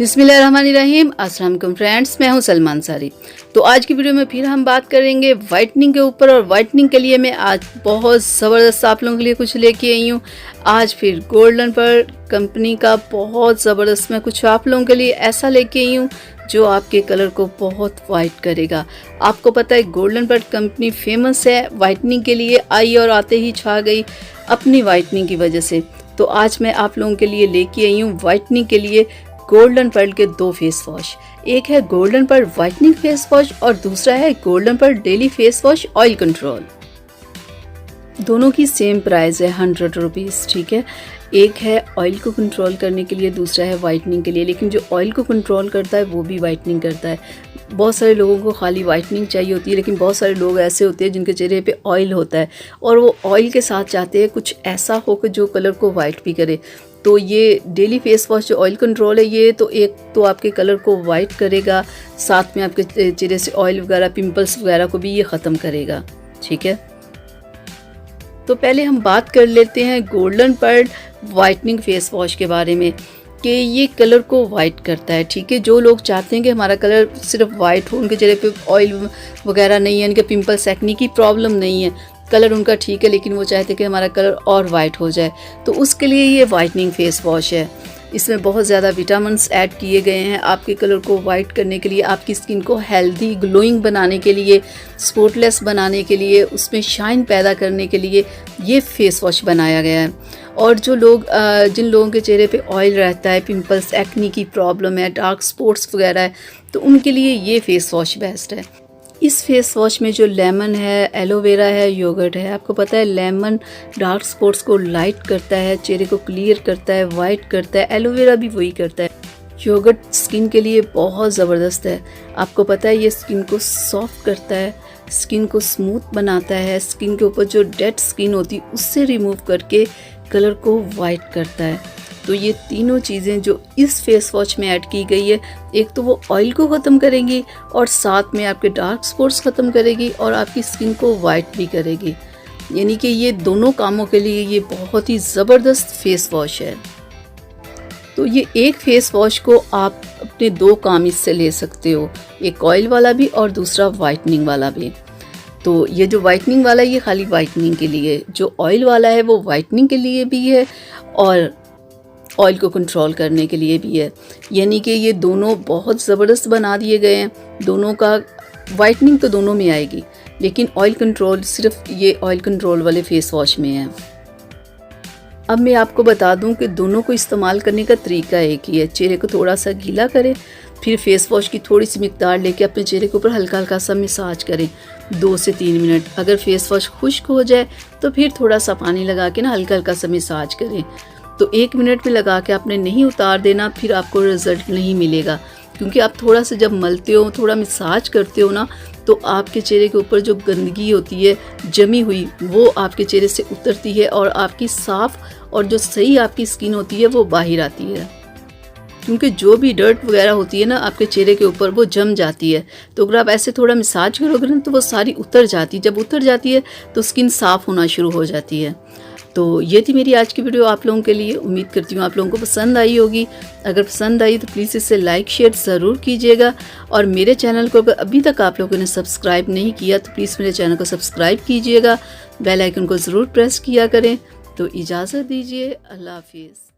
बिस्मिल्लाहिर्रहमानिर्रहीम। अस्सलाम वालेकुम फ्रेंड्स, मैं हूं सलमान सारी। तो आज की वीडियो में फिर हम बात करेंगे वाइटनिंग के ऊपर। और वाइटनिंग के लिए मैं आज बहुत ज़बरदस्त आप लोगों के लिए कुछ लेके आई हूं। आज फिर गोल्डन पर्ल कंपनी का बहुत ज़बरदस्त मैं कुछ आप लोगों के लिए ऐसा लेके आई हूँ जो आपके कलर को बहुत वाइट करेगा। आपको पता है गोल्डन पर्ल कंपनी फेमस है वाइटनिंग के लिए, आई और आते ही छा गई अपनी वाइटनिंग की वजह से। तो आज मैं आप लोगों के लिए लेके आई हूँ वाइटनिंग के लिए गोल्डन पर्ल के दो फेस वॉश। एक है Golden Pearl whitening face wash और दूसरा है Golden Pearl daily face wash oil control. दोनों की सेम प्राइस है 100 रुपीज़, ठीक है। एक है ऑयल को कंट्रोल करने के लिए, दूसरा है वाइटनिंग के लिए। लेकिन जो ऑयल को कंट्रोल करता है वो भी वाइटनिंग करता है। बहुत सारे लोगों को खाली वाइटनिंग चाहिए होती है, लेकिन बहुत सारे लोग ऐसे होते हैं जिनके चेहरे पे ऑयल होता है और वो ऑयल के साथ चाहते हैं कुछ ऐसा हो कि जो कलर को वाइट भी करे। तो ये डेली फेस वॉश जो ऑयल कंट्रोल है, ये तो एक तो आपके कलर को वाइट करेगा, साथ में आपके चेहरे से ऑयल वगैरह पिंपल्स वगैरह को भी ये ख़त्म करेगा, ठीक है। तो पहले हम बात कर लेते हैं Golden Pearl whitening face wash के बारे में कि ये कलर को वाइट करता है, ठीक है। जो लोग चाहते हैं कि हमारा कलर सिर्फ वाइट हो, उनके चेहरे पे ऑयल वगैरह नहीं है, उनके पिंपल्स एक्ने की प्रॉब्लम नहीं है, कलर उनका ठीक है, लेकिन वो चाहते हैं कि हमारा कलर और वाइट हो जाए, तो उसके लिए ये वाइटनिंग फेस वॉश है। इसमें बहुत ज़्यादा विटामिन्स ऐड किए गए हैं आपके कलर को वाइट करने के लिए, आपकी स्किन को हेल्दी ग्लोइंग बनाने के लिए, स्पॉटलेस बनाने के लिए, उसमें शाइन पैदा करने के लिए ये फेस वॉश बनाया गया है। और जो लोग जिन लोगों के चेहरे पे ऑयल रहता है, पिंपल्स एक्ने की प्रॉब्लम है, डार्क स्पॉट्स वगैरह है, तो उनके लिए ये फेस वॉश बेस्ट है। इस फेस वॉश में जो लेमन है, एलोवेरा है, योगर्ट है। आपको पता है लेमन डार्क स्पॉट्स को लाइट करता है, चेहरे को क्लियर करता है, वाइट करता है। एलोवेरा भी वही करता है। योगर्ट स्किन के लिए बहुत ज़बरदस्त है। आपको पता है ये स्किन को सॉफ्ट करता है, स्किन को स्मूथ बनाता है, स्किन के ऊपर जो डेड स्किन होती है उससे रिमूव करके कलर को वाइट करता है। तो ये तीनों चीज़ें जो इस फेस वॉश में ऐड की गई है, एक तो वो ऑयल को ख़त्म करेगी और साथ में आपके डार्क स्पॉट्स ख़त्म करेगी और आपकी स्किन को वाइट भी करेगी। यानी कि ये दोनों कामों के लिए ये बहुत ही ज़बरदस्त फेस वॉश है। तो ये एक फेस वॉश को आप अपने दो काम इससे ले सकते हो, एक ऑयल वाला भी और दूसरा वाइटनिंग वाला भी। तो ये जो वाइटनिंग वाला है ये खाली वाइटनिंग के लिए, जो ऑयल वाला है वो वाइटनिंग के लिए भी है और ऑयल को कंट्रोल करने के लिए भी है। यानी कि ये दोनों बहुत ज़बरदस्त बना दिए गए हैं। दोनों का वाइटनिंग तो दोनों में आएगी, लेकिन ऑयल कंट्रोल सिर्फ ये ऑयल कंट्रोल वाले फेस वॉश में है। अब मैं आपको बता दूं कि दोनों को इस्तेमाल करने का तरीका एक ही है। चेहरे को थोड़ा सा गीला करें, फिर फेस वॉश की थोड़ी सी मिकदार लेके अपने चेहरे के ऊपर हल्का हल्का सा मसाज करें 2 से 3 मिनट। अगर फेस वॉश खुश्क हो जाए तो फिर थोड़ा सा पानी लगा के ना हल्का हल्का सा मसाज करें। तो 1 मिनट में लगा के आपने नहीं उतार देना, फिर आपको रिज़ल्ट नहीं मिलेगा। क्योंकि आप थोड़ा सा जब मलते हो, थोड़ा मसाज करते हो ना, तो आपके चेहरे के ऊपर जो गंदगी होती है जमी हुई वो आपके चेहरे से उतरती है और आपकी साफ़ और जो सही आपकी स्किन होती है वो बाहर आती है। क्योंकि जो भी डर्ट वगैरह होती है ना आपके चेहरे के ऊपर वो जम जाती है। तो अगर आप ऐसे थोड़ा मसाज करोगे ना तो वो सारी उतर जाती है। जब उतर जाती है तो स्किन साफ़ होना शुरू हो जाती है। तो ये थी मेरी आज की वीडियो आप लोगों के लिए। उम्मीद करती हूँ आप लोगों को पसंद आई होगी। अगर पसंद आई तो प्लीज़ इसे लाइक शेयर ज़रूर कीजिएगा। और मेरे चैनल को अगर अभी तक आप लोगों ने सब्सक्राइब नहीं किया तो प्लीज़ मेरे चैनल को सब्सक्राइब कीजिएगा, बेल आइकन को ज़रूर प्रेस किया करें। तो इजाज़त दीजिए, अल्लाह हाफिज़।